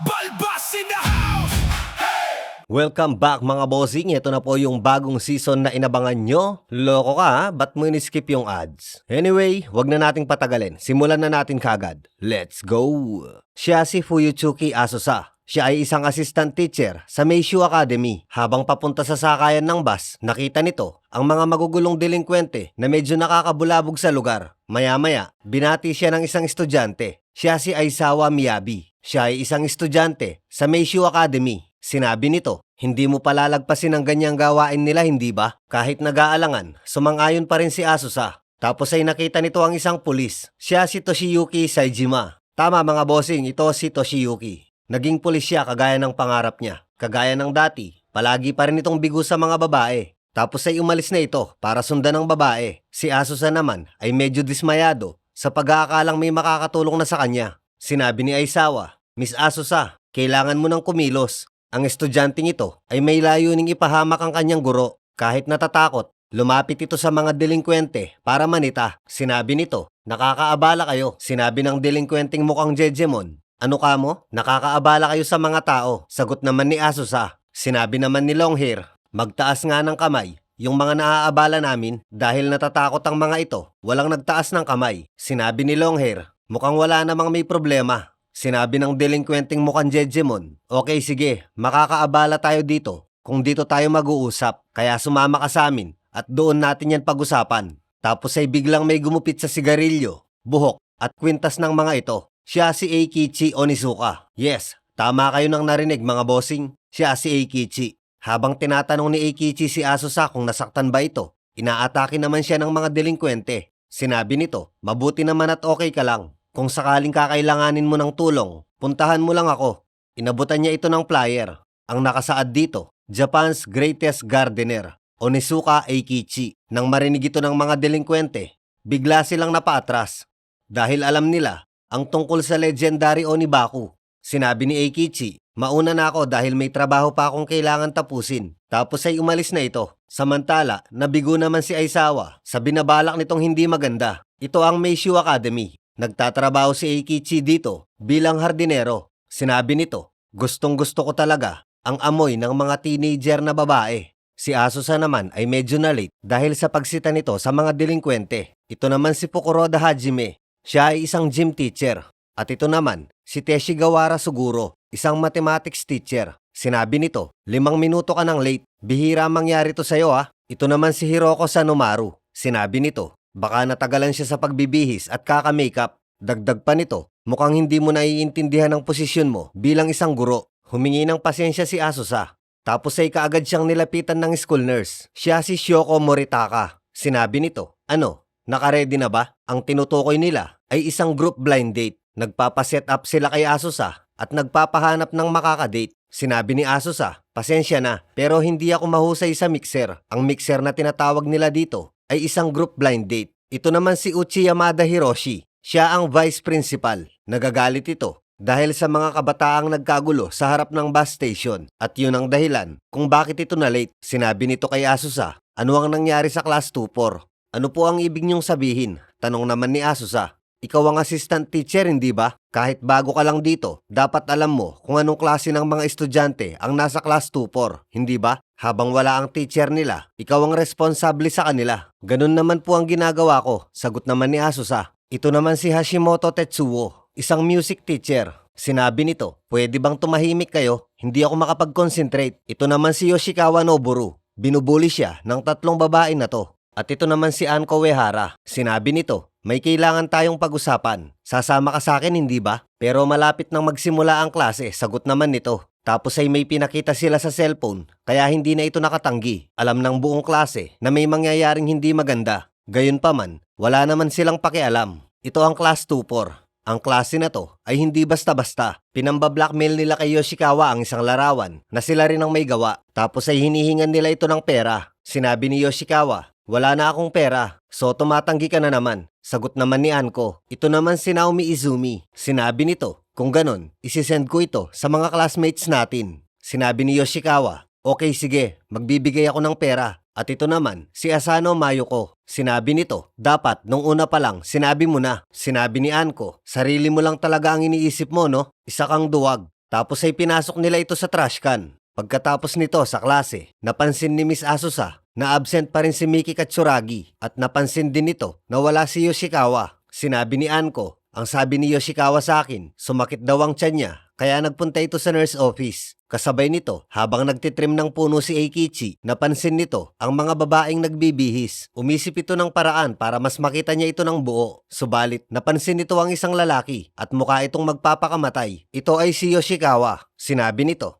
Balbas in the house! Welcome back mga bossing, ito na po yung bagong season na inabangan nyo. Loko ka ha, ba't mo in-skip yung ads? Anyway, wag na nating patagalin, simulan na natin kagad. Let's go! Siya si Fuyutsuki Asusa. Siya ay isang assistant teacher sa Meishu Academy. Habang papunta sa sakayan ng bus, nakita nito ang mga magugulong delinkwente na medyo nakakabulabog sa lugar. Maya-maya, binati siya ng isang estudyante. Siya si Aizawa Miyabi. Siya ay isang estudyante sa Meishu Academy. Sinabi nito, hindi mo palalagpasin ang ganyang gawain nila, hindi ba? Kahit nag-aalangan, sumang-ayon pa rin si Asusa. Tapos ay nakita nito ang isang pulis. Siya si Toshiyuki Saejima. Tama mga bossing, ito si Toshiyuki. Naging pulis siya kagaya ng pangarap niya. Kagaya ng dati, palagi pa rin itong bigo sa mga babae. Tapos ay umalis na ito para sundan ng babae. Si Asusa naman ay medyo dismayado sa pag-aakalang may makakatulong na sa kanya. Sinabi ni Aizawa, Miss Asusa, kailangan mo ng kumilos. Ang estudyanteng ito ay may layuning ipahamak ang kanyang guro. Kahit natatakot, lumapit ito sa mga delinkwente para manita. Sinabi nito, nakakaabala kayo. Sinabi ng delinkwenteng mukhang Jejemon. Ano ka mo? Nakakaabala kayo sa mga tao. Sagot naman ni Asusa. Sinabi naman ni Longhair, magtaas nga ng kamay. Yung mga naaabala namin dahil natatakot ang mga ito, walang nagtaas ng kamay. Sinabi ni Longhair, mukhang wala namang may problema. Sinabi ng delinkwenteng mukhang Jejemon, okay sige, makakaabala tayo dito kung dito tayo mag-uusap. Kaya sumama ka sa amin at doon natin yan pag-usapan. Tapos ay biglang may gumupit sa sigarilyo, buhok at kwintas ng mga ito. Siya si Eikichi Onizuka. Yes, tama kayo nang narinig mga bossing. Siya si Eikichi. Habang tinatanong ni Eikichi si Asusa kung nasaktan ba ito, inaatake naman siya ng mga delinkwente. Sinabi nito, mabuti naman at okay ka lang. Kung sakaling kakailanganin mo ng tulong, puntahan mo lang ako. Inabutan niya ito ng flyer. Ang nakasaad dito, Japan's Greatest Gardener, Onizuka Eikichi. Nang marinig ito ng mga delinkwente, bigla silang napaatras. Dahil alam nila ang tungkol sa legendary Onibaku. Sinabi ni Eikichi, mauna na ako dahil may trabaho pa akong kailangan tapusin. Tapos ay umalis na ito. Samantala, nabigo naman si Aizawa sa binabalak nitong hindi maganda. Ito ang Meishu Academy. Nagtatrabaho si Eikichi dito bilang hardinero. Sinabi nito, gustong-gusto ko talaga ang amoy ng mga teenager na babae. Si Asusa naman ay medyo na late dahil sa pagsita nito sa mga delinkwente. Ito naman si Fukuroda Hajime. Siya ay isang gym teacher. At ito naman si Teshigawara Suguro, isang mathematics teacher. Sinabi nito, 5 minuto ka nang late. Bihira mangyari to sa'yo ha. Ito naman si Hiroko Sanomaru. Sinabi nito, baka natagalan siya sa pagbibihis at kaka-makeup. Dagdag pa nito, mukhang hindi mo naiintindihan ang posisyon mo bilang isang guro. Humingi ng pasensya si Asusa. Tapos ay kaagad siyang nilapitan ng school nurse. Siya si Shoko Moritaka. Sinabi nito, ano, nakaredy na ba? Ang tinutukoy nila ay isang group blind date. Nagpapaset up sila kay Asusa at nagpapahanap ng makakadate. Sinabi ni Asusa, pasensya na, pero hindi ako mahusay sa mixer. Ang mixer na tinatawag nila dito ay isang group blind date. Ito naman si Uchi Yamada Hiroshi. Siya ang vice principal. Nagagalit ito dahil sa mga kabataang nagkagulo sa harap ng bus station. At yun ang dahilan kung bakit ito na late. Sinabi nito kay Asusa, ano ang nangyari sa class 2-4? Ano po ang ibig niyong sabihin? Tanong naman ni Asusa. Ikaw ang assistant teacher, hindi ba? Kahit bago ka lang dito, dapat alam mo kung anong klase ng mga estudyante ang nasa class 2-4, hindi ba? Habang wala ang teacher nila, ikaw ang responsable sa kanila. Ganun naman po ang ginagawa ko, sagot naman ni Asusa. Ito naman si Hashimoto Tetsuo, isang music teacher. Sinabi nito, pwede bang tumahimik kayo? Hindi ako makapag-concentrate. Ito naman si Yoshikawa Noboru. Binubuli siya ng 3 babae na to. At ito naman si Anko Uehara. Sinabi nito, may kailangan tayong pag-usapan. Sasama ka sa akin, hindi ba? Pero malapit nang magsimula ang klase, sagot naman nito. Tapos ay may pinakita sila sa cellphone, kaya hindi na ito nakatanggi. Alam ng buong klase na may mangyayaring hindi maganda. Gayunpaman, wala naman silang pakialam. Ito ang class 2-4. Ang klase na to ay hindi basta-basta. Pinambablockmail nila kay Yoshikawa ang isang larawan na sila rin ang may gawa. Tapos ay hinihingan nila ito ng pera. Sinabi ni Yoshikawa, wala na akong pera, so tumatanggi ka na naman. Sagot naman ni Anko, ito naman si Naomi Izumi. Sinabi nito, kung ganon, isisend ko ito sa mga classmates natin. Sinabi ni Yoshikawa, okay sige, magbibigay ako ng pera. At ito naman, si Asano Mayuko. Sinabi nito, dapat nung una pa lang, sinabi mo na. Sinabi ni Anko, sarili mo lang talaga ang iniisip mo no? Isa kang duwag. Tapos ay pinasok nila ito sa trash can. Pagkatapos nito sa klase, napansin ni Miss Asusa na absent pa rin si Miki Katsuragi at napansin din nito na wala si Yoshikawa. Sinabi ni Anko, ang sabi ni Yoshikawa sa akin, sumakit daw ang tiyan niya kaya nagpunta ito sa nurse office. Kasabay nito, habang nagtitrim ng puno si Eikichi, napansin nito ang mga babaeng nagbibihis. Umisip ito ng paraan para mas makita niya ito ng buo. Subalit, napansin nito ang isang lalaki at mukha itong magpapakamatay. Ito ay si Yoshikawa. Sinabi nito,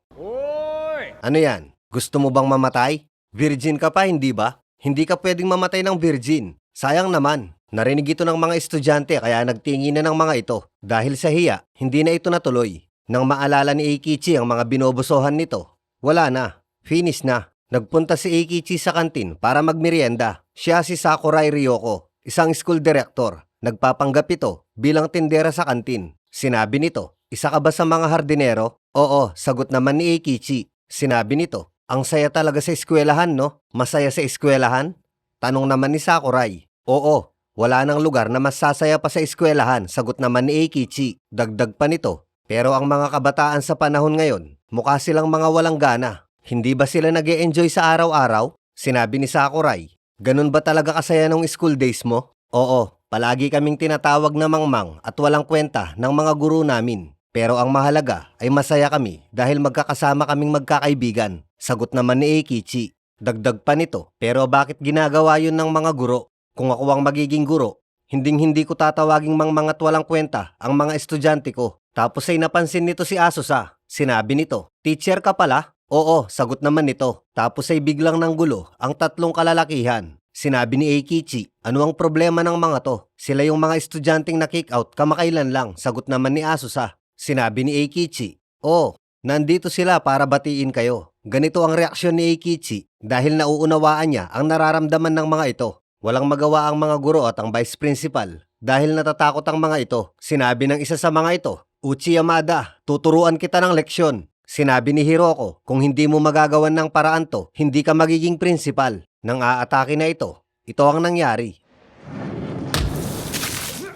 ano yan? Gusto mo bang mamatay? Virgin ka pa, hindi ba? Hindi ka pwedeng mamatay ng virgin. Sayang naman. Narinig ito ng mga estudyante kaya nagtingin na ng mga ito. Dahil sa hiya, hindi na ito natuloy. Nang maalala ni Eikichi ang mga binobosohan nito, wala na. Finish na. Nagpunta si Eikichi sa kantin para magmerienda. Siya si Sakurai Ryoko, isang school director. Nagpapanggap ito bilang tindera sa kantin. Sinabi nito, isa ka ba sa mga hardinero? Oo, sagot naman ni Eikichi. Sinabi nito, ang saya talaga sa eskwelahan, no? Masaya sa eskwelahan? Tanong naman ni Sakurai. Oo, wala nang lugar na mas sasaya pa sa eskwelahan, sagot naman ni Eikichi. Dagdag pa nito, pero ang mga kabataan sa panahon ngayon, mukha silang mga walang gana. Hindi ba sila nag-e-enjoy sa araw-araw? Sinabi ni Sakurai. Ganun ba talaga kasaya nung school days mo? Oo, palagi kaming tinatawag na mangmang at walang kwenta ng mga guro namin. Pero ang mahalaga ay masaya kami dahil magkakasama kaming magkakaibigan. Sagot naman ni Eikichi. Dagdag pa nito, pero bakit ginagawa yun ng mga guro? Kung ako ang magiging guro, hinding-hindi ko tatawaging mangmang at walang kwenta ang mga estudyante ko. Tapos ay napansin nito si Asusa. Sinabi nito, teacher ka pala? Oo, sagot naman nito. Tapos ay biglang nanggulo ang tatlong kalalakihan. Sinabi ni Eikichi, ano ang problema ng mga to? Sila yung mga estudyanteng na-kick out kamakailan lang, sagot naman ni Asusa. Sinabi ni Eikichi, oh, nandito sila para batiin kayo. Ganito ang reaksyon ni Eikichi dahil nauunawaan niya ang nararamdaman ng mga ito. Walang magawa ang mga guro at ang vice principal dahil natatakot ang mga ito. Sinabi ng isa sa mga ito, Uchi Yamada, tuturuan kita ng leksyon. Sinabi ni Hiroko, kung hindi mo magagawan ng paraan to, hindi ka magiging principal. Nang aatake na ito ang nangyari.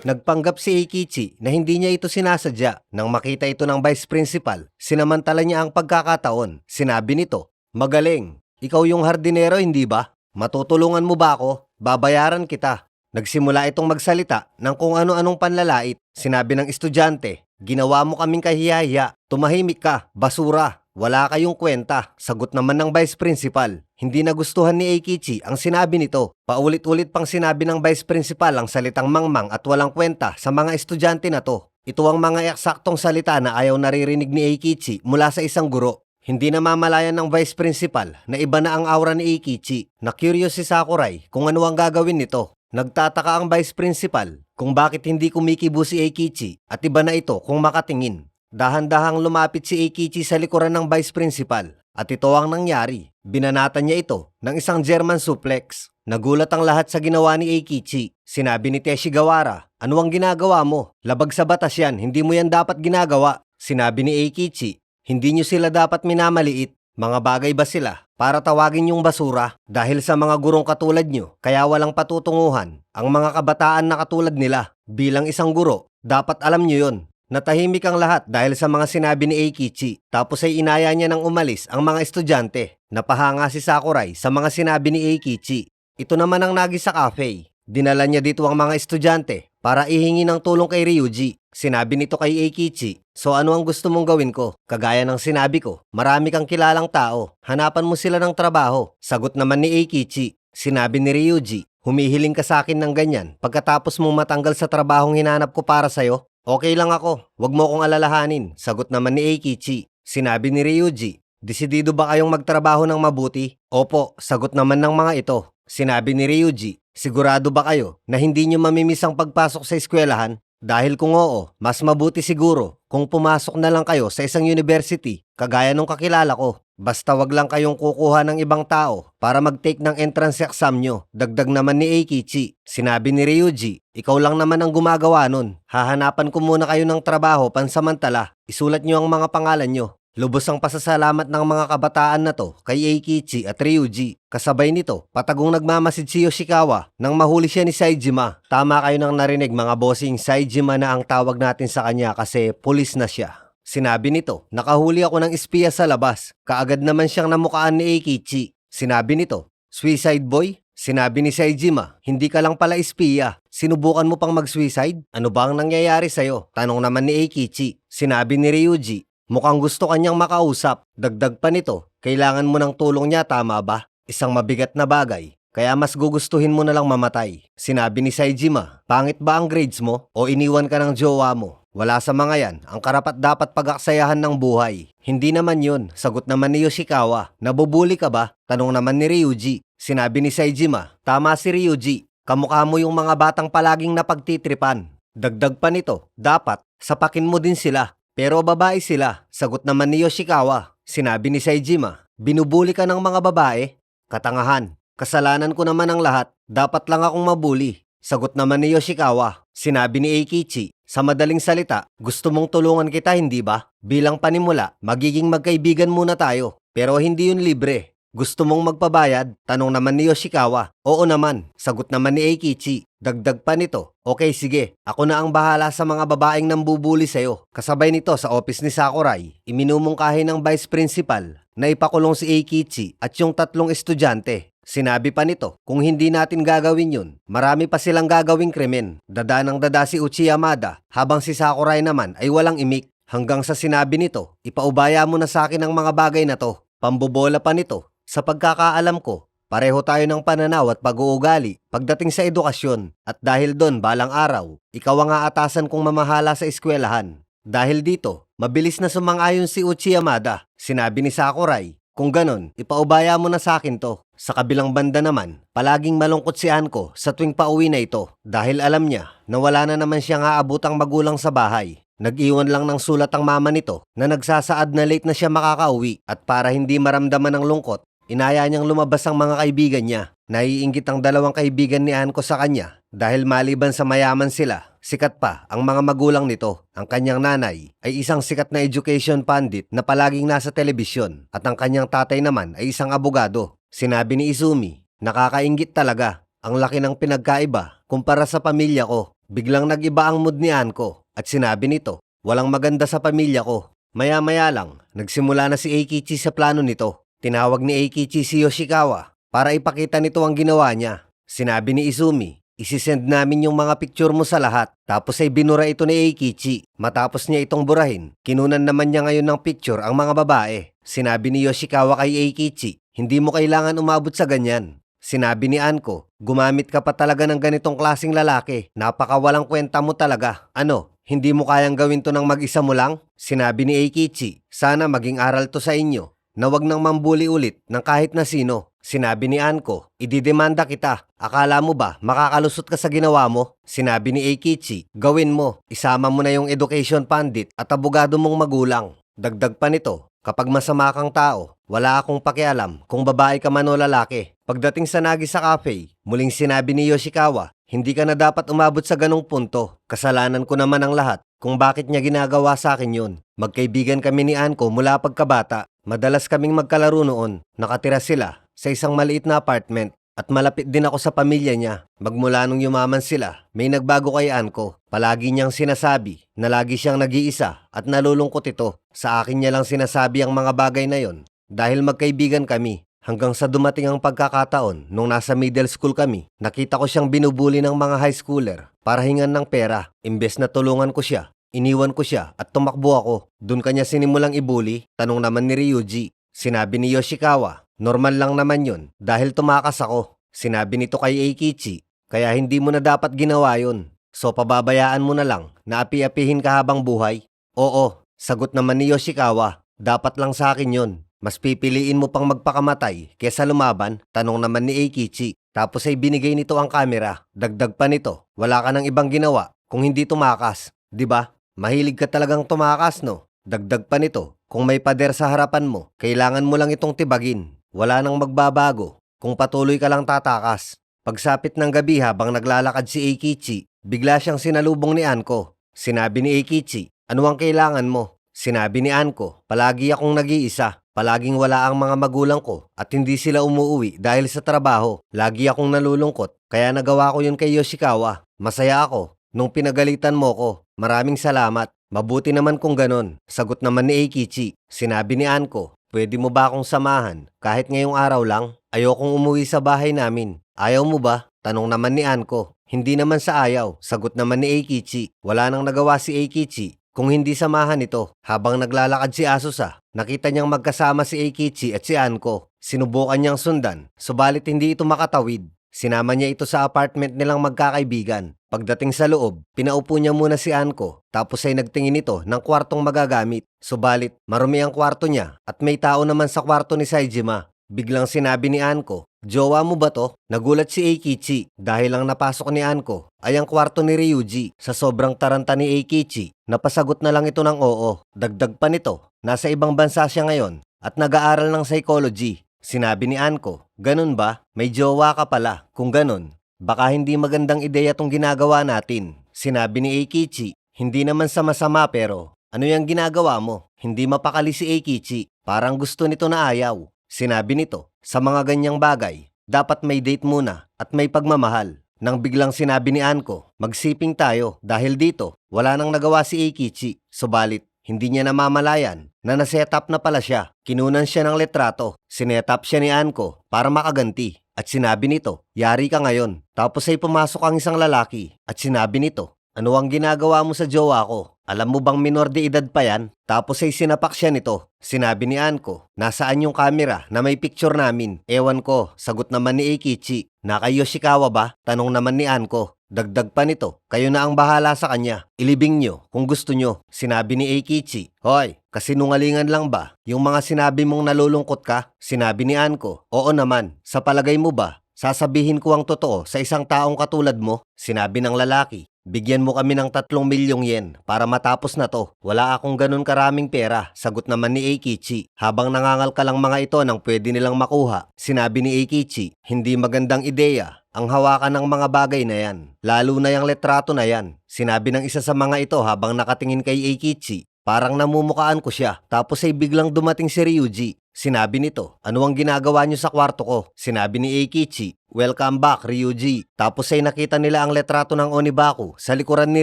Nagpanggap si Eikichi na hindi niya ito sinasadya. Nang makita ito ng vice principal, sinamantala niya ang pagkakataon. Sinabi nito, magaling, ikaw yung hardinero hindi ba? Matutulungan mo ba ako? Babayaran kita. Nagsimula itong magsalita ng kung ano-anong panlalait. Sinabi ng estudyante, ginawa mo kaming kahiyahiya, tumahimik ka, basura. Wala kayong kwenta, sagot naman ng vice principal. Hindi nagustuhan ni Eikichi ang sinabi nito. Paulit-ulit pang sinabi ng vice principal ang salitang mangmang at walang kwenta sa mga estudyante na to. Ito ang mga eksaktong salita na ayaw naririnig ni Eikichi mula sa isang guro. Hindi namamalayan ng vice principal na iba na ang aura ni Eikichi. Na-curious si Sakurai kung ano ang gagawin nito. Nagtataka ang vice principal kung bakit hindi kumikibo si Eikichi at iba na ito kung makatingin. Dahan-dahang lumapit si Eikichi sa likuran ng vice principal at ito ang nangyari. Binanatan niya ito ng isang German suplex. Nagulat ang lahat sa ginawa ni Eikichi. Sinabi ni Teshigawara, ano ang ginagawa mo? Labag sa batas yan, hindi mo yan dapat ginagawa. Sinabi ni Eikichi, hindi nyo sila dapat minamaliit. Mga bagay ba sila para tawagin yung basura? Dahil sa mga gurong katulad nyo, kaya walang patutunguhan ang mga kabataan na katulad nila. Bilang isang guro, dapat alam nyo yon. Natahimik ang lahat dahil sa mga sinabi ni Eikichi. Tapos ay inaya niya ng umalis ang mga estudyante. Napahanga si Sakurai sa mga sinabi ni Eikichi. Ito naman ang nagi sa cafe. Dinala niya dito ang mga estudyante para ihingi ng tulong kay Ryuji. Sinabi nito kay Eikichi, so ano ang gusto mong gawin ko? Kagaya ng sinabi ko, marami kang kilalang tao. Hanapan mo sila ng trabaho. Sagot naman ni Eikichi. Sinabi ni Ryuji, humihiling ka sa akin ng ganyan pagkatapos mong matanggal sa trabahong hinanap ko para sa'yo? Okay lang ako, wag mo kong alalahanin, sagot naman ni Eikichi. Sinabi ni Ryuji, desidido ba kayong magtrabaho ng mabuti? Opo, sagot naman ng mga ito. Sinabi ni Ryuji, sigurado ba kayo na hindi nyo mamimiss ang pagpasok sa eskwelahan? Dahil kung oo, mas mabuti siguro kung pumasok na lang kayo sa isang university kagaya nung kakilala ko. Basta wag lang kayong kukuha ng ibang tao para mag-take ng entrance exam nyo. Dagdag naman ni Eikichi. Sinabi ni Ryuji, ikaw lang naman ang gumagawa nun. Hahanapan ko muna kayo ng trabaho pansamantala. Isulat nyo ang mga pangalan nyo. Lubos ang pasasalamat ng mga kabataan na to kay Eikichi at Ryuji. Kasabay nito, patagong nagmamasid si Yoshikawa nang mahuli siya ni Saejima. Tama kayo nang narinig mga bossing, Saejima na ang tawag natin sa kanya kasi pulis na siya. Sinabi nito, nakahuli ako ng espiya sa labas. Kaagad naman siyang namukaan ni Eikichi. Sinabi nito, suicide boy? Sinabi ni Saejima, hindi ka lang pala espiya. Sinubukan mo pang mag-suicide? Ano ba ang nangyayari sa'yo? Tanong naman ni Eikichi. Sinabi ni Ryuji, mukhang gusto kanyang makausap. Dagdag pa nito, kailangan mo ng tulong niya, tama ba? Isang mabigat na bagay. Kaya mas gugustuhin mo na lang mamatay. Sinabi ni Saejima, pangit ba ang grades mo o iniwan ka ng jowa mo? Wala sa mga yan, ang karapat dapat pag-aksayahan ng buhay. Hindi naman yun, sagot naman ni Yoshikawa. Nabubuli ka ba? Tanong naman ni Ryuji. Sinabi ni Saejima, tama si Ryuji. Kamukha mo yung mga batang palaging napagtitripan. Dagdag pa nito, dapat sapakin mo din sila. Pero babae sila, sagot naman ni Yoshikawa. Sinabi ni Saejima, binubuli ka ng mga babae? Katangahan, kasalanan ko naman ang lahat. Dapat lang akong mabuli. Sagot naman ni Yoshikawa. Sinabi ni Eikichi, sa madaling salita, gusto mong tulungan kita, hindi ba? Bilang panimula, magiging magkaibigan muna tayo. Pero hindi yun libre. Gusto mong magpabayad? Tanong naman ni Yoshikawa. Oo naman, sagot naman ni Eikichi. Dagdag pa nito, okay sige, ako na ang bahala sa mga babaeng nambubuli sa'yo. Kasabay nito sa office ni Sakurai, iminumungkahi ng vice principal na ipakulong si Eikichi at yung 3 estudyante. Sinabi pa nito, kung hindi natin gagawin yun, marami pa silang gagawing krimen. Dada ng dada si Uchi Yamada, habang si Sakurai naman ay walang imik. Hanggang sa sinabi nito, ipaubaya mo na sa akin ang mga bagay na to. Pambobola pa nito, sa pagkakaalam ko, pareho tayo ng pananaw at pag-uugali pagdating sa edukasyon. At dahil doon balang araw, ikaw ang aatasan kong mamahala sa eskwelahan. Dahil dito, mabilis na sumang-ayon si Uchi Yamada. Sinabi ni Sakurai, kung ganon, ipaubaya mo na sa akin to. Sa kabilang banda naman, palaging malungkot si Anko sa tuwing pauwi na ito dahil alam niya na wala na naman siyang aabutang magulang sa bahay. Nag-iwan lang ng sulat ang mama nito na nagsasaad na late na siya makakauwi at para hindi maramdaman ng lungkot, inaya niyang lumabas ang mga kaibigan niya. Naiinggit ang 2 kaibigan ni Anko sa kanya dahil maliban sa mayaman sila, sikat pa ang mga magulang nito. Ang kanyang nanay ay isang sikat na education pundit na palaging nasa telebisyon at ang kanyang tatay naman ay isang abogado. Sinabi ni Izumi, nakakainggit talaga. Ang laki ng pinagkaiba kumpara sa pamilya ko. Biglang nag-iba ang mood ni Anko at sinabi nito, walang maganda sa pamilya ko. Maya-maya lang, nagsimula na si Eikichi sa plano nito. Tinawag ni Eikichi si Yoshikawa para ipakita nito ang ginawa niya. Sinabi ni Izumi, isisend namin yung mga picture mo sa lahat. Tapos ay binura ito ni Eikichi. Matapos niya itong burahin, kinunan naman niya ngayon ng picture ang mga babae. Sinabi ni Yoshikawa kay Eikichi, hindi mo kailangan umabot sa ganyan. Sinabi ni Anko, gumamit ka pa talaga ng ganitong klaseng lalaki. Napakawalang kwenta mo talaga. Ano, hindi mo kayang gawin to ng mag-isa mo lang? Sinabi ni Eikichi, sana maging aral to sa inyo na wag nang mambuli ulit ng kahit na sino. Sinabi ni Anko, ididemanda kita. Akala mo ba makakalusot ka sa ginawa mo? Sinabi ni Eikichi, gawin mo. Isama mo na yung education pundit at abogado mong magulang. Dagdag pa nito, kapag masama kang tao, wala akong pakialam kung babae ka man o lalaki. Pagdating sa Nagisa Cafe, muling sinabi ni Yoshikawa, hindi ka na dapat umabot sa ganong punto. Kasalanan ko naman ang lahat kung bakit niya ginagawa sa akin yun. Magkaibigan kami ni Anko mula pagkabata. Madalas kaming magkalaro noon. Nakatira sila sa isang maliit na apartment at malapit din ako sa pamilya niya. Magmula nung yumaman sila, may nagbago kay Anko. Palagi niyang sinasabi na lagi siyang nag-iisa at nalulungkot ito. Sa akin niya lang sinasabi ang mga bagay na yon dahil magkaibigan kami. Hanggang sa dumating ang pagkakataon nung nasa middle school kami, nakita ko siyang binubuli ng mga high schooler para hingan ng pera. Imbes na tulungan ko siya, iniwan ko siya at tumakbo ako. Doon kanya sinimulang ibuli. Tanong naman ni Ryuji. Sinabi ni Yoshikawa, normal lang naman yun dahil tumakas ako. Sinabi nito kay Eikichi, kaya hindi mo na dapat ginawa yun. So pababayaan mo na lang na api-apihin ka habang buhay? Oo, sagot naman ni Yoshikawa, dapat lang sa akin yun. Mas pipiliin mo pang magpakamatay kesa lumaban? Tanong naman ni Eikichi. Tapos ay binigay nito ang kamera. Dagdag pa nito, wala ka ng ibang ginawa kung hindi tumakas. Diba? Mahilig ka talagang tumakas, no? Dagdag pa nito, kung may pader sa harapan mo, kailangan mo lang itong tibagin. Wala nang magbabago kung patuloy ka lang tatakas. Pagsapit ng gabi habang naglalakad si Eikichi, bigla siyang sinalubong ni Anko. Sinabi ni Eikichi, ano ang kailangan mo? Sinabi ni Anko, palagi akong nag-iisa. Palaging wala ang mga magulang ko at hindi sila umuuwi dahil sa trabaho. Lagi akong nalulungkot kaya nagawa ko yun kay Yoshikawa. Masaya ako nung pinagalitan mo ko. Maraming salamat. Mabuti naman kung ganon. Sagot naman ni Eikichi. Sinabi ni Anko, pwede mo ba akong samahan kahit ngayong araw lang? Ayokong umuwi sa bahay namin. Ayaw mo ba? Tanong naman ni Anko. Hindi naman sa ayaw. Sagot naman ni Eikichi. Wala nang nagawa si Eikichi kung hindi samahan ito. Habang naglalakad si Asusa, nakita niyang magkasama si Eikichi at si Anko. Sinubukan niyang sundan, subalit hindi ito makatawid. Sinama niya ito sa apartment nilang magkakaibigan. Pagdating sa loob, pinaupo niya muna si Anko, tapos ay nagtingin ito ng kwartong magagamit. Subalit, marumi ang kwarto niya at may tao naman sa kwarto ni Saejima. Biglang sinabi ni Anko, "Jowa mo ba to?" Nagulat si Eikichi dahil ang napasok ni Anko ay ang kwarto ni Ryuji. Sa sobrang taranta ni Eikichi, napasagot na lang ito ng oo. Dagdag pa nito, nasa ibang bansa siya ngayon at nag-aaral ng psychology. Sinabi ni Anko, "Ganun ba? May jowa ka pala. Kung ganun, baka hindi magandang ideya tong ginagawa natin." Sinabi ni Eikichi, "Hindi naman sa masama pero ano yung ginagawa mo?" Hindi mapakali si Eikichi, parang gusto nito na ayaw. Sinabi nito, "Sa mga ganyang bagay, dapat may date muna at may pagmamahal." Nang biglang sinabi ni Anko, "Magsiping tayo." Dahil dito, wala nang nagawa si Eikichi. Subalit, hindi niya namamalayan na nasetap na pala siya. Kinunan siya ng letrato. Sinetap siya ni Anko para makaganti. At sinabi nito, "Yari ka ngayon." Tapos ay pumasok ang isang lalaki. At sinabi nito, "Ano ang ginagawa mo sa jowa ko? Alam mo bang minor de edad pa yan?" Tapos ay sinapak siya nito. Sinabi ni Anko, "Nasaan yung camera na may picture namin?" "Ewan ko." Sagot naman ni Eikichi. "Naka Yoshikawa ba?" Tanong naman ni Anko. Dagdag pa nito, "Kayo na ang bahala sa kanya. Ilibing nyo kung gusto nyo." Sinabi ni Eikichi, "Hoy, kasinungalingan lang ba yung mga sinabi mong nalulungkot ka?" Sinabi ni Anko, "Oo naman. Sa palagay mo ba, sasabihin ko ang totoo sa isang taong katulad mo?" Sinabi ng lalaki, "Bigyan mo kami ng 3,000,000 yen para matapos na to." "Wala akong ganun karaming pera." Sagot naman ni Eikichi. Habang nangangal ka lang mga ito ng pwede nilang makuha, sinabi ni Eikichi, "Hindi magandang ideya ang hawakan ng mga bagay na yan. Lalo na yung letrato na yan." Sinabi ng isa sa mga ito habang nakatingin kay Eikichi, "Parang namumukaan ko siya." Tapos ay biglang dumating si Ryuji. Sinabi nito, "Ano ang ginagawa niyo sa kwarto ko?" Sinabi ni Eikichi, "Welcome back, Ryuji." Tapos ay nakita nila ang letrato ng Onibaku sa likuran ni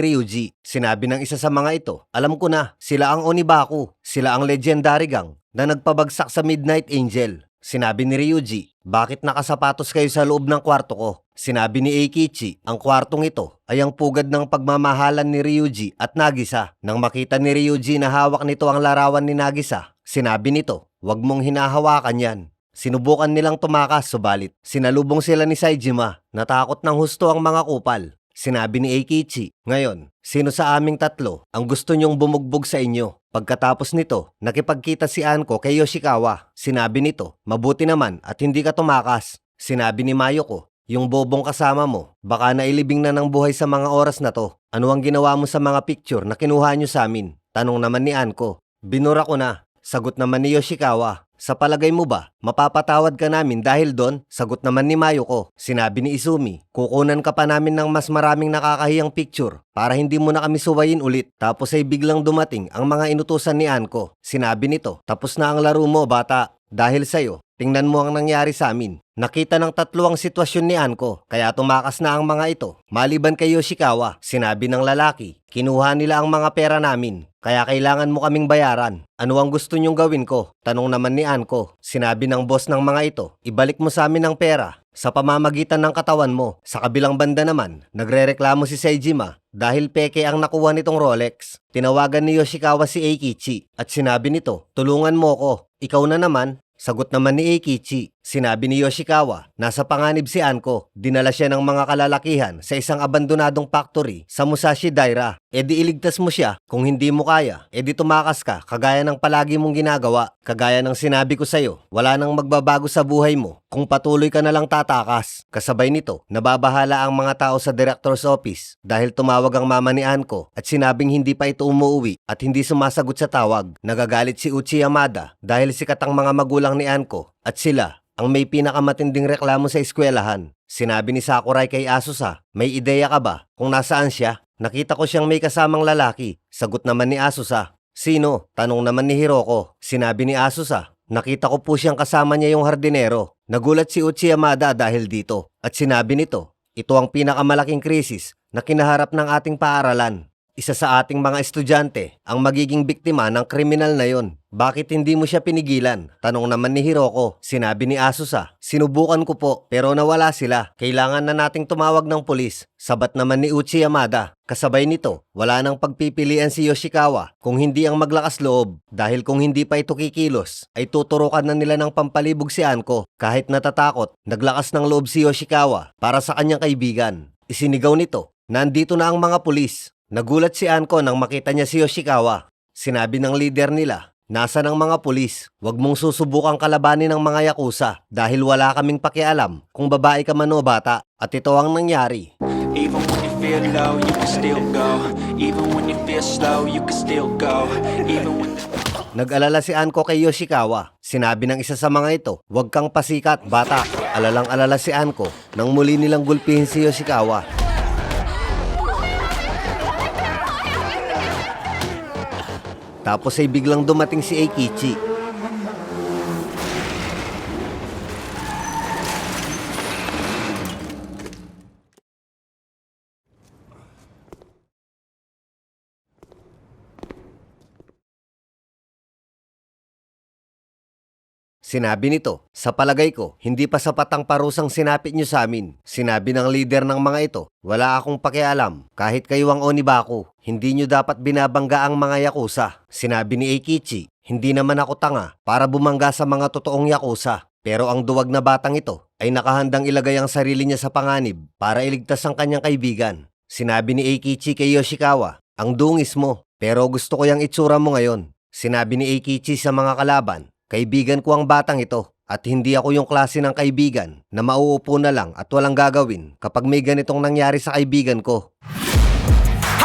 Ryuji. Sinabi ng isa sa mga ito, "Alam ko na, sila ang Onibaku. Sila ang legendary gang na nagpabagsak sa Midnight Angel." Sinabi ni Ryuji, "Bakit nakasapatos kayo sa loob ng kwarto ko?" Sinabi ni Eikichi, "Ang kwartong ito ay ang pugad ng pagmamahalan ni Ryuji at Nagisa." Nang makita ni Ryuji na hawak nito ang larawan ni Nagisa, sinabi nito, "Huwag mong hinahawakan yan." Sinubukan nilang tumakas subalit sinalubong sila ni Saejima. Natakot ng husto ang mga kupal. Sinabi ni Eikichi, "Ngayon, sino sa aming tatlo ang gusto niyong bumugbog sa inyo?" Pagkatapos nito, nakipagkita si Anko kay Yoshikawa. Sinabi nito, "Mabuti naman at hindi ka tumakas." Sinabi ni Mayoko, "Yung bobong kasama mo, baka nailibing na ng buhay sa mga oras na to. Ano ang ginawa mo sa mga picture na kinuha niyo sa amin?" Tanong naman ni Anko. "Binura ko na." Sagot naman ni Yoshikawa. "Sa palagay mo ba, mapapatawad ka namin dahil doon?" Sagot naman ni Mayoko. Sinabi ni Izumi, "Kukunan ka pa namin ng mas maraming nakakahiyang picture para hindi mo na kami suwayin ulit." Tapos ay biglang dumating ang mga inutusan ni Anko. Sinabi nito, "Tapos na ang laro mo, bata. Dahil sa'yo, tingnan mo ang nangyari sa amin." Nakita ng tatlo ang sitwasyon ni Anko, kaya tumakas na ang mga ito. Maliban kay Yoshikawa, sinabi ng lalaki, "Kinuha nila ang mga pera namin, kaya kailangan mo kaming bayaran. Ano ang gusto niyong gawin ko?" Tanong naman ni Anko. Sinabi ng boss ng mga ito, "Ibalik mo sa amin ang pera sa pamamagitan ng katawan mo." Sa kabilang banda naman, nagrereklamo si Saejima dahil peke ang nakuha nitong Rolex. Tinawagan ni Yoshikawa si Eikichi at sinabi nito, "Tulungan mo ko." "Ikaw na naman." Sagot naman ni Eikichi. Sinabi ni Yoshikawa, nasa panganib si Anko. Dinala siya ng mga kalalakihan sa isang abandonadong factory sa Musashi Daira. E di iligtas mo siya. Kung hindi mo kaya, e di tumakas ka kagaya ng palagi mong ginagawa. Kagaya ng sinabi ko sa'yo, wala nang magbabago sa buhay mo kung patuloy ka na lang tatakas. Kasabay nito, nababahala ang mga tao sa director's office dahil tumawag ang mama ni Anko at sinabing hindi pa ito umuwi at hindi sumasagot sa tawag. Nagagalit si Uchi Yamada dahil sikat ang mga magulang ni Anko at sila ang may pinakamatinding reklamo sa eskwelahan. Sinabi ni Sakurai kay Asusa, "May ideya ka ba kung nasaan siya?" "Nakita ko siyang may kasamang lalaki." Sagot naman ni Asusa. "Sino?" Tanong naman ni Hiroko. Sinabi ni Asusa, "Nakita ko po siyang kasama niya yung hardinero." Nagulat si Uchi Yamada dahil dito at sinabi nito, "Ito ang pinakamalaking krisis na kinaharap ng ating paaralan." Isa sa ating mga estudyante ang magiging biktima ng kriminal na yon. Bakit hindi mo siya pinigilan? Tanong naman ni Hiroko. Sinabi ni Asusa, sinubukan ko po pero nawala sila. Kailangan na nating tumawag ng pulis. Sabat naman ni Uchi Yamada. Kasabay nito, wala nang pagpipilian si Yoshikawa kung hindi ang maglakas loob. Dahil kung hindi pa ito kikilos, ay tuturukan na nila ng pampalibog si Anko. Kahit natatakot, naglakas ng loob si Yoshikawa para sa kanyang kaibigan. Isinigaw nito, nandito na ang mga pulis. Nagulat si Anko nang makita niya si Yoshikawa. Sinabi ng leader nila, nasa ng mga pulis, huwag mong susubukang kalabanin ng mga yakuza dahil wala kaming pakialam kung babae ka man o bata. At ito ang nangyari. Even when you feel low, you can still go. Even when you feel slow, you can still go. Even when Nag-alala si Anko kay Yoshikawa. Sinabi ng isa sa mga ito, huwag kang pasikat, bata. Alalang-alala si Anko nang muli nilang gulpihin si Yoshikawa. Tapos ay biglang dumating si Eikichi. Sinabi nito, sa palagay ko, hindi pa sapat ang parusang sinapit nyo sa amin. Sinabi ng leader ng mga ito, wala akong pakialam. Kahit kayo ang Onibaku, hindi nyo dapat binabangga ang mga yakuza. Sinabi ni Eikichi, hindi naman ako tanga para bumangga sa mga totoong yakuza. Pero ang duwag na batang ito ay nakahandang ilagay ang sarili niya sa panganib para iligtas ang kanyang kaibigan. Sinabi ni Eikichi kay Yoshikawa, ang dungis mo, pero gusto ko yung itsura mo ngayon. Sinabi ni Eikichi sa mga kalaban, kaibigan ko ang batang ito at hindi ako yung klase ng kaibigan na mauupo na lang at walang gagawin kapag may ganitong nangyari sa kaibigan ko.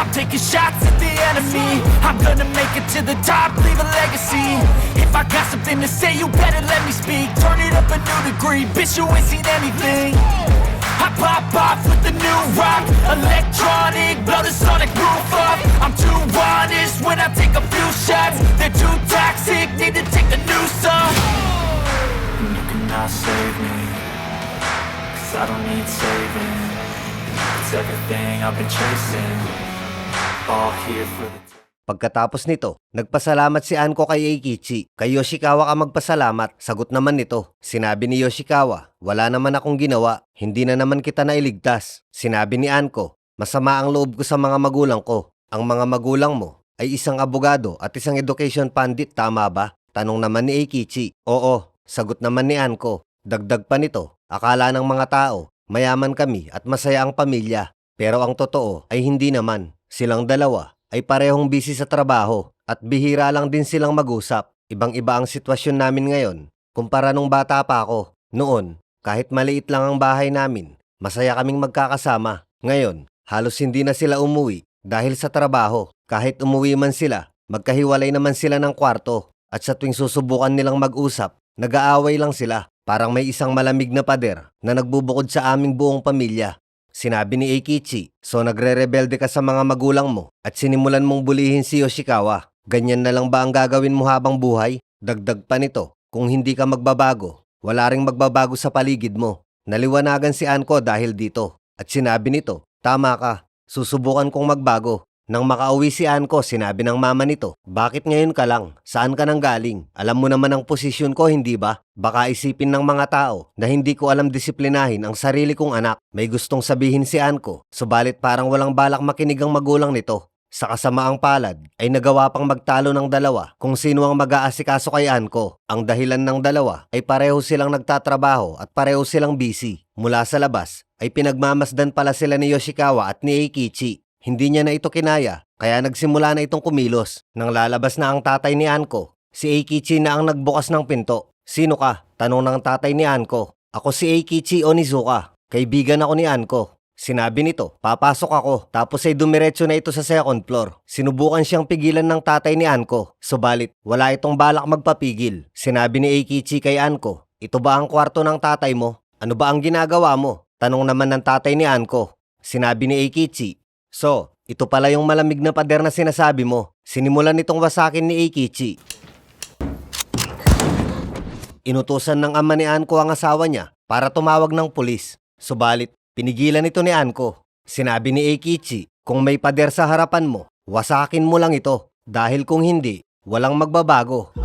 I'm taking shots at the enemy. I'm gonna make it to the top, leave a legacy. If I got something to say, you better let me speak. Turn it up a new degree, bitch, you ain't seen anything. I pop off with the new rock, electronic, blow the sonic roof up. I'm too honest when I take a few shots. They're too toxic, need to take the news off. And you cannot save me, 'cause I don't need saving. It's everything I've been chasing, all here for the Pagkatapos nito, nagpasalamat si Anko kay Eikichi. Kay Yoshikawa ka magpasalamat, sagot naman nito. Sinabi ni Yoshikawa, wala naman akong ginawa, hindi na naman kita nailigtas. Sinabi ni Anko, masama ang loob ko sa mga magulang ko. Ang mga magulang mo ay isang abogado at isang education pandit, tama ba? Tanong naman ni Eikichi. Oo, sagot naman ni Anko. Dagdag pa nito, akala ng mga tao, mayaman kami at masaya ang pamilya. Pero ang totoo ay hindi naman. Silang dalawa ay parehong busy sa trabaho at bihira lang din silang mag-usap. Ibang-iba ang sitwasyon namin ngayon kumpara nung bata pa ako. Noon, kahit maliit lang ang bahay namin, masaya kaming magkakasama. Ngayon, halos hindi na sila umuwi dahil sa trabaho. Kahit umuwi man sila, magkahiwalay naman sila ng kwarto. At sa tuwing susubukan nilang mag-usap, nag-aaway lang sila. Parang may isang malamig na pader na nagbubukod sa aming buong pamilya. Sinabi ni Eikichi, so nagre-rebelde ka sa mga magulang mo at sinimulan mong bulihin si Yoshikawa. Ganyan na lang ba ang gagawin mo habang buhay? Dagdag pa nito, kung hindi ka magbabago, wala ring magbabago sa paligid mo. Naliwanagan si Anko dahil dito. At sinabi nito, tama ka, susubukan kong magbago. Nang makauwi si Anko, sinabi ng mama nito, bakit ngayon ka lang? Saan ka nang galing? Alam mo naman ang posisyon ko, hindi ba? Baka isipin ng mga tao na hindi ko alam disiplinahin ang sarili kong anak. May gustong sabihin si Anko, subalit parang walang balak makinig ang magulang nito. Sa kasamaang palad, ay nagawa pang magtalo ng dalawa kung sino ang mag-aasikaso kay Anko. Ang dahilan ng dalawa ay pareho silang nagtatrabaho at pareho silang busy. Mula sa labas, ay pinagmamasdan pala sila ni Yoshikawa at ni Eikichi. Hindi niya na ito kinaya, kaya nagsimula na itong kumilos. Nang lalabas na ang tatay ni Anko, si Eikichi na ang nagbukas ng pinto. Sino ka? Tanong ng tatay ni Anko. Ako si Eikichi Onizuka. Kaibigan ako ni Anko. Sinabi nito, papasok ako, tapos ay dumiretso na ito sa second floor. Sinubukan siyang pigilan ng tatay ni Anko, subalit wala itong balak magpapigil. Sinabi ni Eikichi kay Anko, ito ba ang kwarto ng tatay mo? Ano ba ang ginagawa mo? Tanong naman ng tatay ni Anko. Sinabi ni Eikichi, so, ito pala yung malamig na pader na sinasabi mo. Sinimulan nitong wasakin ni Eikichi. Inutusan ng ama ni Anko ang asawa niya para tumawag ng pulis. Subalit, pinigilan ito ni Anko. Sinabi ni Eikichi, kung may pader sa harapan mo, wasakin mo lang ito. Dahil kung hindi, walang magbabago.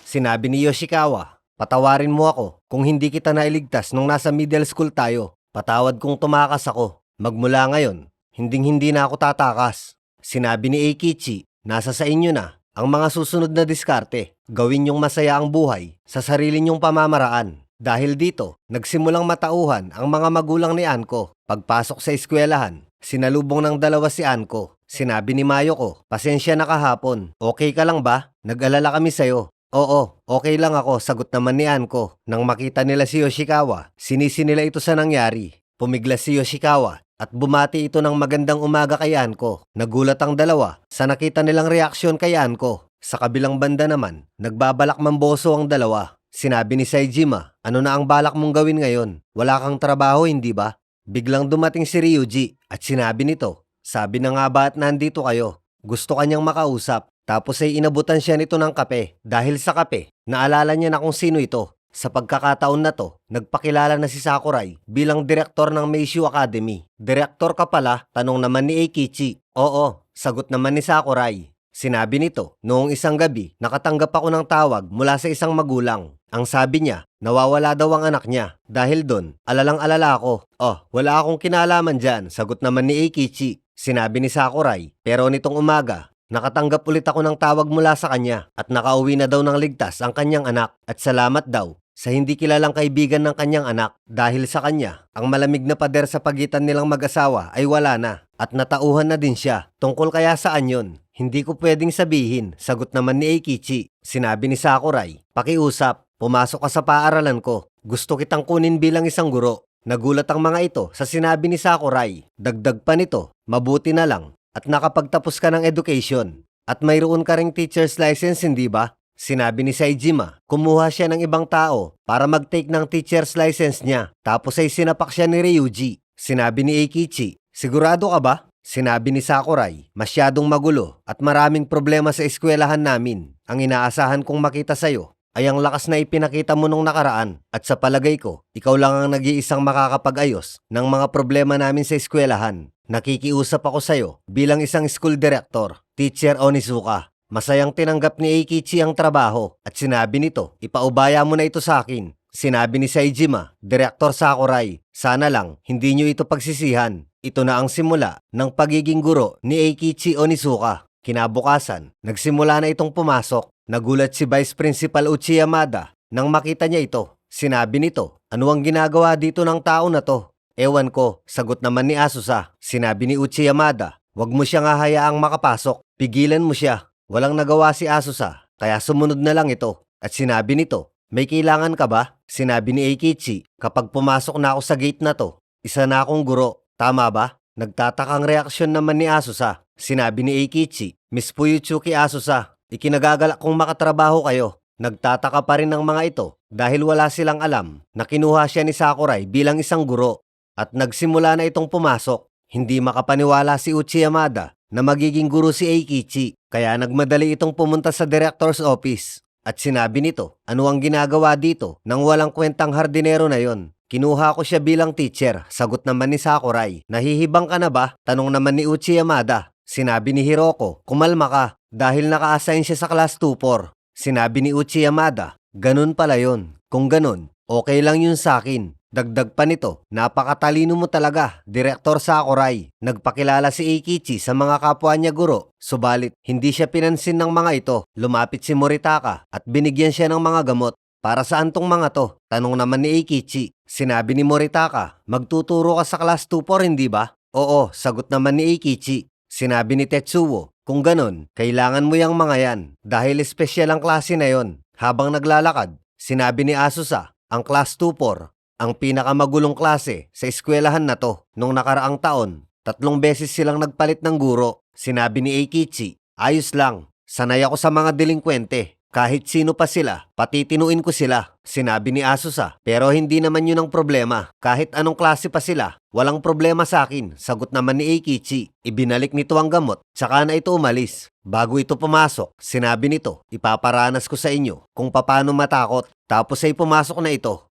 Sinabi ni Yoshikawa, patawarin mo ako kung hindi kita nailigtas nung nasa middle school tayo. Patawad kung tumakas ako. Magmula ngayon, hinding-hindi na ako tatakas. Sinabi ni Eikichi, nasa sa inyo na ang mga susunod na diskarte. Gawin niyong masaya ang buhay sa sarili niyong pamamaraan. Dahil dito, nagsimulang matauhan ang mga magulang ni Anko. Pagpasok sa eskwelahan, sinalubong ng dalawa si Anko. Sinabi ni Mayoko, pasensya na kahapon. Okay ka lang ba? Nag-alala kami sa'yo. Oo, okay lang ako, sagot naman ni Anko. Nang makita nila si Yoshikawa, sinisi nila ito sa nangyari. Pumiglas si Yoshikawa at bumati ito ng magandang umaga kay Anko. Nagulat ang dalawa sa nakita nilang reaksyon kay Anko. Sa kabilang banda naman, nagbabalak mamboso ang dalawa. Sinabi ni Saejima, ano na ang balak mong gawin ngayon? Wala kang trabaho, hindi ba? Biglang dumating si Ryuji at sinabi nito, sabi na nga ba at nandito kayo? Gusto kanyang makausap. Tapos ay inabutan siya nito ng kape. Dahil sa kape, naalala niya na kung sino ito. Sa pagkakataon na to, nagpakilala na si Sakurai bilang direktor ng Meishu Academy. Direktor ka pala? Tanong naman ni Eikichi. Oo, sagot naman ni Sakurai. Sinabi nito, noong isang gabi, nakatanggap ako ng tawag mula sa isang magulang. Ang sabi niya, nawawala daw ang anak niya. Dahil doon, alalang-alala ako. Oh, wala akong kinalaman dyan, sagot naman ni Eikichi. Sinabi ni Sakurai, pero nitong umaga, nakatanggap ulit ako ng tawag mula sa kanya at nakauwi na daw ng ligtas ang kanyang anak at salamat daw sa hindi kilalang kaibigan ng kanyang anak. Dahil sa kanya, ang malamig na pader sa pagitan nilang mag-asawa ay wala na at natauhan na din siya. Tungkol kaya saan yon? Hindi ko pwedeng sabihin, sagot naman ni Eikichi. Sinabi ni Sakurai, pakiusap, pumasok ka sa paaralan ko. Gusto kitang kunin bilang isang guro. Nagulat ang mga ito sa sinabi ni Sakurai. Dagdag pa nito, mabuti na lang at nakapagtapos ka ng education. At mayroon ka ring teacher's license, hindi ba? Sinabi ni Saejima, kumuha siya ng ibang tao para mag-take ng teacher's license niya. Tapos ay sinapak siya ni Ryuji. Sinabi ni Eikichi, sigurado ka ba? Sinabi ni Sakurai, masyadong magulo at maraming problema sa eskwelahan namin. Ang inaasahan kong makita sa'yo ay ang lakas na ipinakita mo nung nakaraan. At sa palagay ko, ikaw lang ang nag-iisang makakapag-ayos ng mga problema namin sa eskwelahan. Nakikiusap ako sa'yo bilang isang school director, Teacher Onizuka. Masayang tinanggap ni Eikichi ang trabaho at sinabi nito, ipaubaya mo na ito sa akin. Sinabi ni Saejima, Director Sakurai, sana lang hindi nyo ito pagsisihan. Ito na ang simula ng pagiging guro ni Eikichi Onizuka. Kinabukasan, nagsimula na itong pumasok. Nagulat si Vice Principal Uchi Yamada nang makita niya ito. Sinabi nito, ano ang ginagawa dito ng tao na to? Ewan ko, sagot naman ni Asusa. Sinabi ni Uchi Yamada, wag mo siyang hahayaang makapasok. Pigilan mo siya. Walang nagawa si Asusa, kaya sumunod na lang ito. At sinabi nito, may kailangan ka ba? Sinabi ni Eikichi, kapag pumasok na ako sa gate na to, isa na akong guro. Tama ba? Nagtatakang reaksyon naman ni Asusa. Sinabi ni Eikichi, Miss Fuyutsuki Asusa, ikinagagalak kong makatrabaho kayo. Nagtataka pa rin ng mga ito dahil wala silang alam na kinuha siya ni Sakurai bilang isang guro. At nagsimula na itong pumasok. Hindi makapaniwala si Uchi Yamada na magiging guro si Eikichi. Kaya nagmadali itong pumunta sa director's office. At sinabi nito, ano ang ginagawa dito nang walang kwentang hardinero na yon? Kinuha ko siya bilang teacher, sagot naman ni Sakurai. Nahihibang ka na ba? Tanong naman ni Uchi Yamada. Sinabi ni Hiroko, kumalma ka dahil naka-assign siya sa class 2-4. Sinabi ni Uchi Yamada, ganun pala yon. Kung ganun, okay lang yun sa akin. Dagdag pa nito, napakatalino mo talaga, Direktor Sakurai. Nagpakilala si Eikichi sa mga kapwa niya guro, subalit hindi siya pinansin ng mga ito. Lumapit si Moritaka at binigyan siya ng mga gamot. Para saan tong mga to? Tanong naman ni Eikichi. Sinabi ni Moritaka, magtuturo ka sa class 2-4 hindi ba? Oo, sagot naman ni Eikichi. Sinabi ni Tetsuo, kung ganon, kailangan mo yung mga yan dahil espesyal ang klase na yon. Habang naglalakad, sinabi ni Asusa, ang class 2-4, ang pinakamagulong klase sa eskwelahan na to. Nung nakaraang taon, 3 beses silang nagpalit ng guro. Sinabi ni Eikichi, ayos lang, sanay ako sa mga delinkwente. Kahit sino pa sila, patitinuin ko sila. Sinabi ni Asusa. Pero hindi naman yun ang problema. Kahit anong klase pa sila, walang problema sa akin. Sagot naman ni Eikichi. Ibinalik nito ang gamot, tsaka na ito umalis. Bago ito pumasok, sinabi nito, ipaparanas ko sa inyo kung paano matakot. Tapos ay pumasok na ito.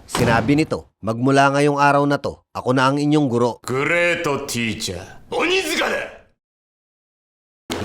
Sinabi nito, magmula ngayong araw na to, ako na ang inyong guro. グレートティーチャー鬼塚だ。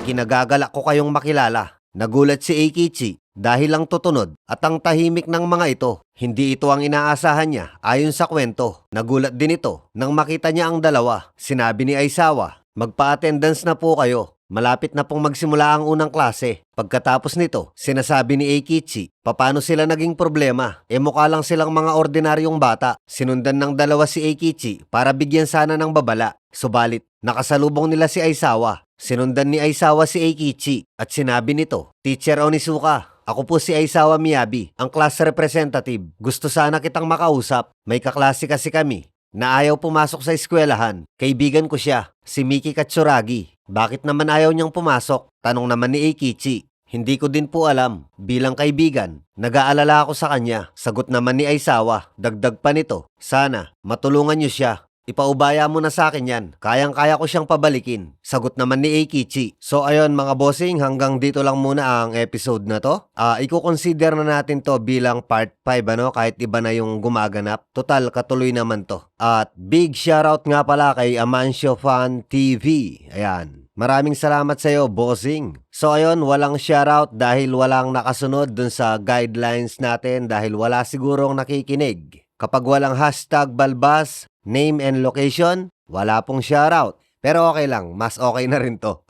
Ikinagagalak ko kayong makilala. Nagulat si Eikichi dahil lang tutunod at ang tahimik ng mga ito. Hindi ito ang inaasahan niya ayon sa kwento. Nagulat din ito nang makita niya ang dalawa. Sinabi ni Aizawa, magpa-attendance na po kayo. Malapit na pong magsimula ang unang klase. Pagkatapos nito, sinasabi ni Eikichi, paano sila naging problema? Mukha lang silang mga ordinaryong bata. Sinundan ng dalawa si Eikichi para bigyan sana ng babala. Subalit, nakasalubong nila si Aizawa. Sinundan ni Aizawa si Eikichi at sinabi nito, Teacher Onizuka, ako po si Aizawa Miyabi, ang class representative. Gusto sana kitang makausap. May kaklase kasi kami na ayaw pumasok sa eskwelahan. Kaibigan ko siya, si Miki Katsuragi. Bakit naman ayaw niyang pumasok? Tanong naman ni Eikichi. Hindi ko din po alam. Bilang kaibigan, nag-aalala ako sa kanya. Sagot naman ni Aizawa. Dagdag pa nito, sana matulungan niyo siya. Ipaubaya mo na sa akin yan. Kayang-kaya ko siyang pabalikin. Sagot naman ni Eikichi. So ayun mga bossing, hanggang dito lang muna ang episode na to. Iko-consider na natin to bilang part 5 kahit iba na yung gumaganap. Total, katuloy naman to. At big shoutout nga pala kay Amancio Fan TV. Ayan. Maraming salamat sa iyo, bossing. So ayun, walang shoutout dahil walang nakasunod dun sa guidelines natin dahil wala sigurong nakikinig. Kapag walang hashtag balbas, name and location, wala pong shoutout. Pero okay lang, mas okay na rin to.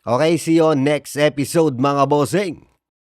Okay, see you on next episode mga bossing.